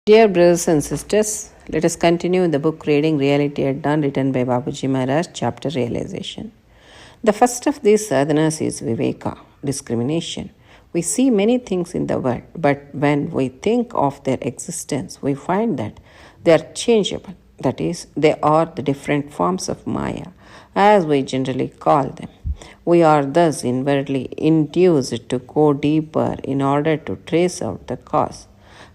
Dear brothers and sisters, let us continue the book Reading Reality at Dawn, written by Babuji Maharaj, chapter Realization. The first of these sadhanas is Viveka, discrimination. We see many things in the world, but when we think of their existence, we find that they are changeable. That is, they are the different forms of Maya, as we generally call them. We are thus inwardly induced to go deeper in order to trace out the cause.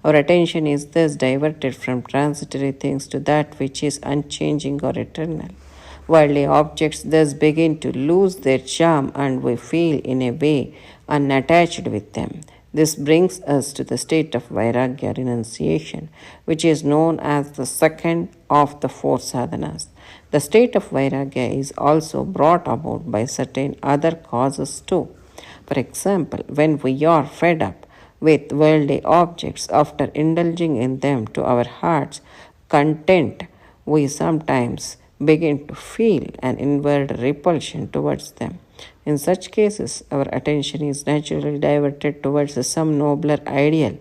Our attention is thus diverted from transitory things to that which is unchanging or eternal. Worldly objects thus begin to lose their charm and we feel in a way unattached with them. This brings us to the state of Vairagya renunciation, which is known as the second of the four sadhanas. The state of Vairagya is also brought about by certain other causes too. For example, when we are fed up with worldly objects, after indulging in them to our heart's content, we sometimes begin to feel an inward repulsion towards them. In such cases, our attention is naturally diverted towards some nobler ideal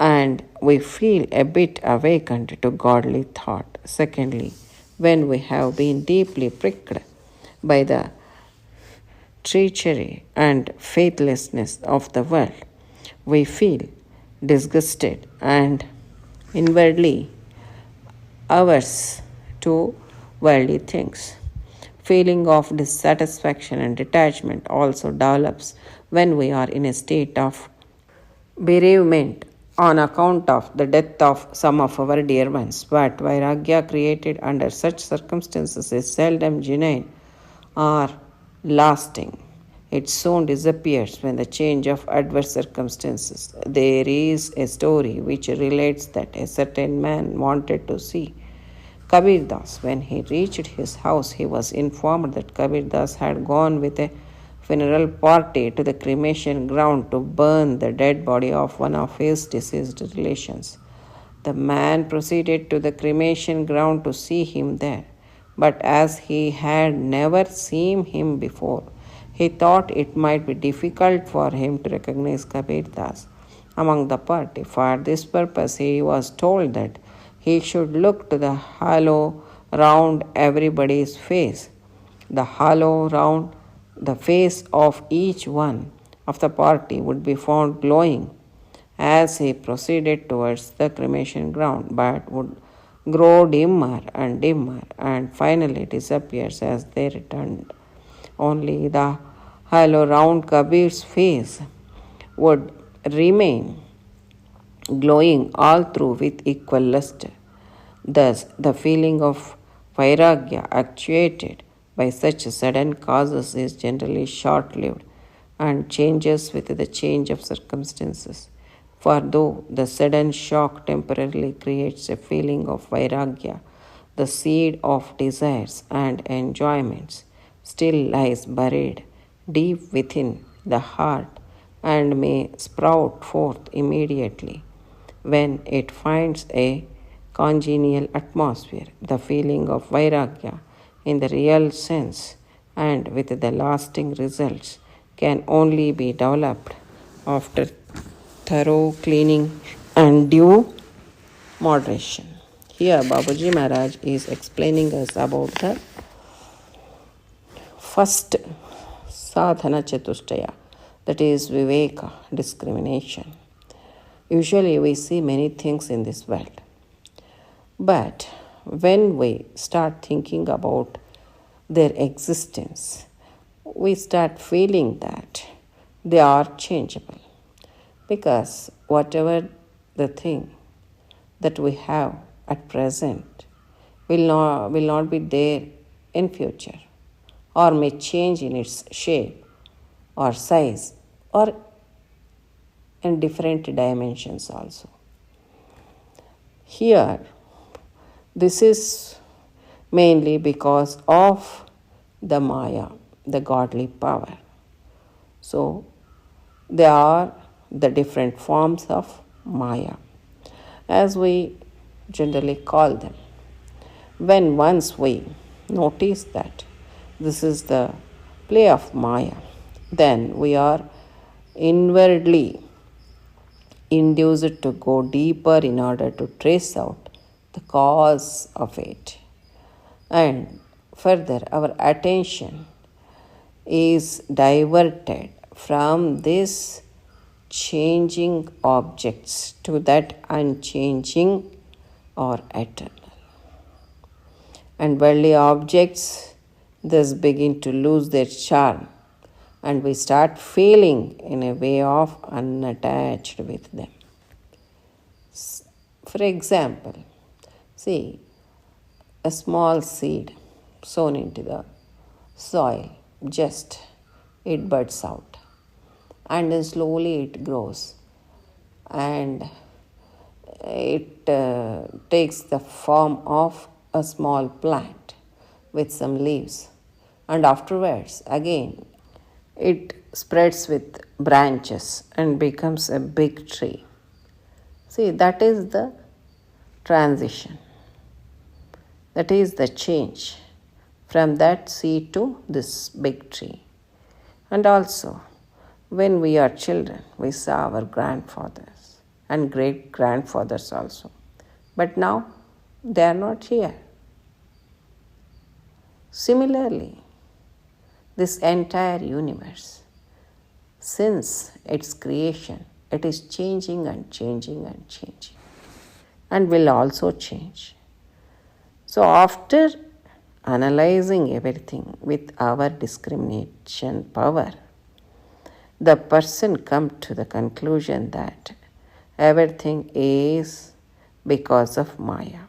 and we feel a bit awakened to godly thought. Secondly, when we have been deeply pricked by the treachery and faithlessness of the world, we feel disgusted and inwardly averse to worldly things. Feeling of dissatisfaction and detachment also develops when we are in a state of bereavement on account of the death of some of our dear ones. But Vairagya created under such circumstances is seldom genuine or lasting. It soon disappears when the change of adverse circumstances. There is a story which relates that a certain man wanted to see Kabir Das. When he reached his house, he was informed that Kabir Das had gone with a funeral party to the cremation ground to burn the dead body of one of his deceased relations. The man proceeded to the cremation ground to see him there, but as he had never seen him before, he thought it might be difficult for him to recognize Kabir Das among the party. For this purpose, he was told that he should look to the hollow round everybody's face. The hollow round the face of each one of the party would be found glowing as he proceeded towards the cremation ground, but would grow dimmer and finally disappears as they returned. Only the hollow round Kabir's face would remain glowing all through with equal luster. Thus, the feeling of Vairagya actuated by such sudden causes is generally short-lived and changes with the change of circumstances. For though the sudden shock temporarily creates a feeling of Vairagya, the seed of desires and enjoyments still lies buried deep within the heart and may sprout forth immediately when it finds a congenial atmosphere. The feeling of Vairagya in the real sense and with the lasting results can only be developed after thorough cleaning and due moderation. Here Babuji Maharaj is explaining us about the first sadhana chatushtaya, that is Viveka, discrimination. Usually we see many things in this world, but when we start thinking about their existence, we start feeling that they are changeable, because whatever the thing that we have at present will not be there in future, or may change in its shape or size or in different dimensions also. Here, this is mainly because of the Maya, the godly power. So, they are the different forms of Maya, as we generally call them. When once we notice that this is the play of Maya, then we are inwardly induced to go deeper in order to trace out the cause of it. And further, our attention is diverted from these changing objects to that unchanging or eternal. And worldly objects thus begin to lose their charm, and we start feeling in a way of unattached with them. For example, see a small seed sown into the soil, just it buds out, and then slowly it grows, and it takes the form of a small plant with some leaves, and afterwards again it spreads with branches and becomes a big tree. See, that is the transition, that is the change from that seed to this big tree. And also, when we are children, we saw our grandfathers and great grandfathers also, but now they are not here. Similarly, this entire universe, since its creation, it is changing and changing and changing, and will also change. So, after analyzing everything with our discrimination power, the person comes to the conclusion that everything is because of Maya.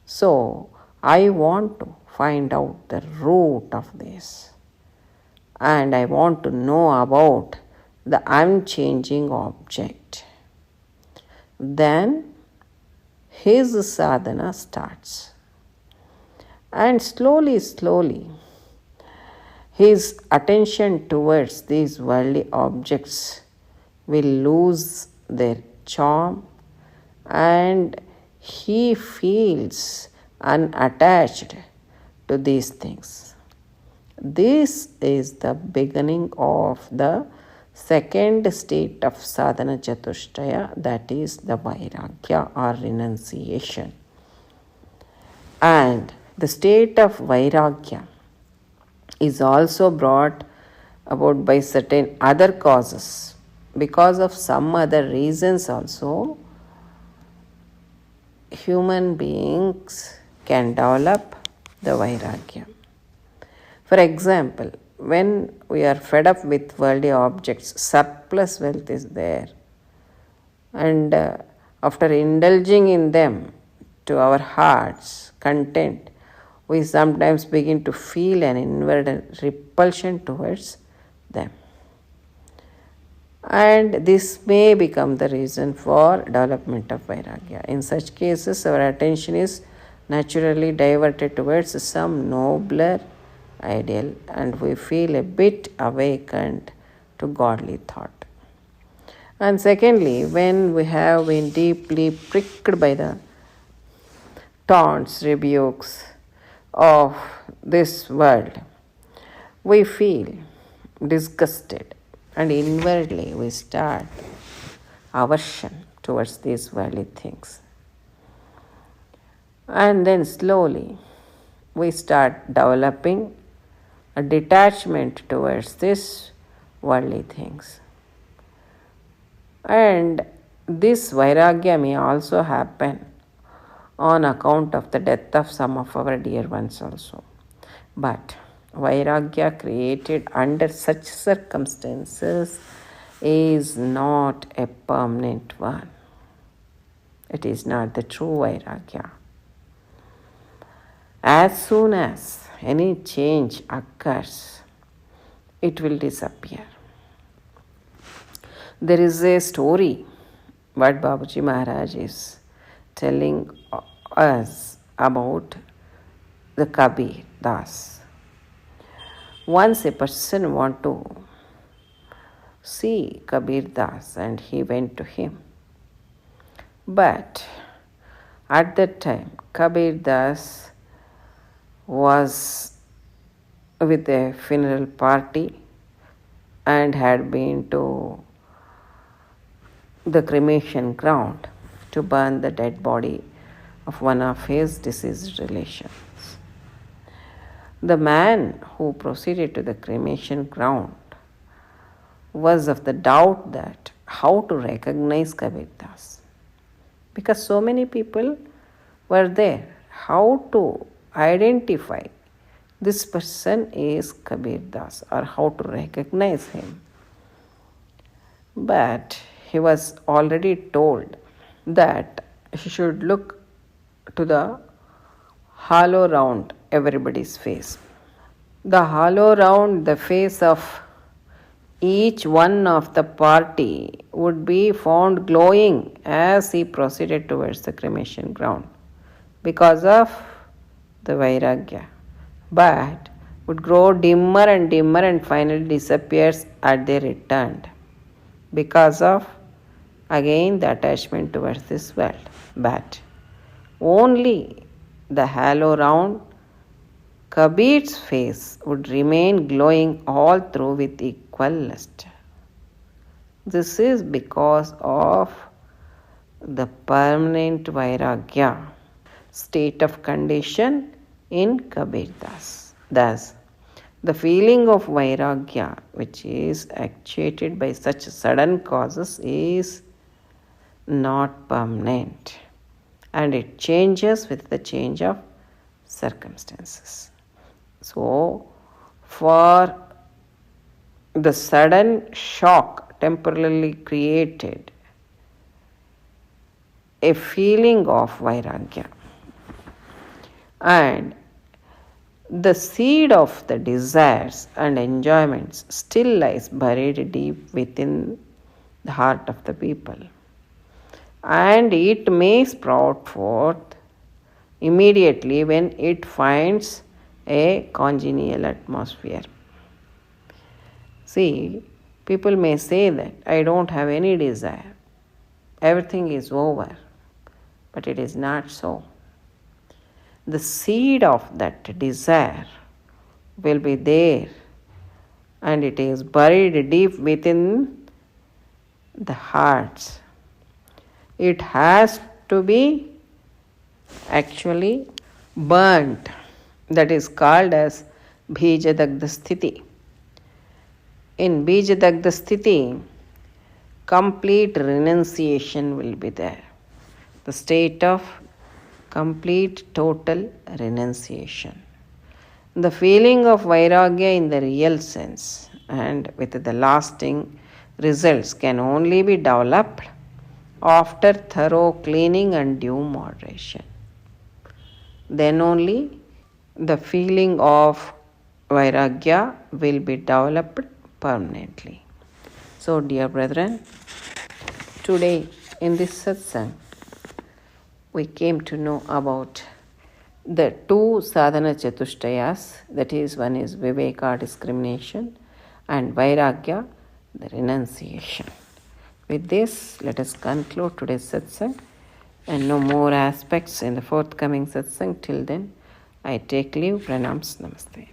So, I want to find out the root of this, and I want to know about the unchanging object. Then his sadhana starts, and slowly, his attention towards these worldly objects will lose their charm, and he feels unattached to these things. This is the beginning of the second state of sadhana chatushtaya, that is the vairagya or renunciation. And the state of vairagya is also brought about by certain other causes. Because of some other reasons also, human beings can develop the vairagya. For example, when we are fed up with worldly objects, surplus wealth is there, and after indulging in them to our heart's content, we sometimes begin to feel an inward repulsion towards them. And this may become the reason for development of vairagya. In such cases, our attention is naturally diverted towards some nobler ideal, and we feel a bit awakened to godly thought. And secondly, when we have been deeply pricked by the taunts, rebukes of this world, we feel disgusted, and inwardly we start aversion towards these worldly things. And then slowly we start developing a detachment towards these worldly things. And this vairagya may also happen on account of the death of some of our dear ones also. But vairagya created under such circumstances is not a permanent one. It is not the true vairagya. As soon as any change occurs, it will disappear. There is a story what Babuji Maharaj is telling us about the Kabir Das. Once a person wanted to see Kabir Das, and he went to him. But at that time, Kabir Das was with a funeral party and had been to the cremation ground to burn the dead body of one of his deceased relations. The man who proceeded to the cremation ground was of the doubt that how to recognize Kabir Das, because so many people were there. How to identify this person is Kabir Das or how to recognize him? But he was already told that he should look to the hollow round everybody's face. The hollow round the face of each one of the party would be found glowing as he proceeded towards the cremation ground because of the Vairagya, but would grow dimmer and finally disappears at their return because of again the attachment towards this world. But only the halo round Kabir's face would remain glowing all through with equal luster. This is because of the permanent Vairagya state of condition in Kabir Das. Thus, the feeling of Vairagya, which is actuated by such sudden causes, is not permanent and it changes with the change of circumstances. So, for the sudden shock temporarily created a feeling of Vairagya, and the seed of the desires and enjoyments still lies buried deep within the heart of the people, and it may sprout forth immediately when it finds a congenial atmosphere. See, people may say that I don't have any desire, everything is over, but it is not so. The seed of that desire will be there and it is buried deep within the hearts. It has to be actually burnt. That is called as Bhijadagda Sthiti. In Bhijadagda Sthiti, complete renunciation will be there. The state of complete total renunciation. The feeling of Vairagya in the real sense and with the lasting results can only be developed after thorough cleaning and due moderation. Then only the feeling of Vairagya will be developed permanently. So, dear brethren, today in this satsang, we came to know about the two sadhana chatushtayas, that is, one is viveka, discrimination, and vairagya, the renunciation. With this, let us conclude today's satsang and know more aspects in the forthcoming satsang. Till then, I take leave. Pranams. Namaste.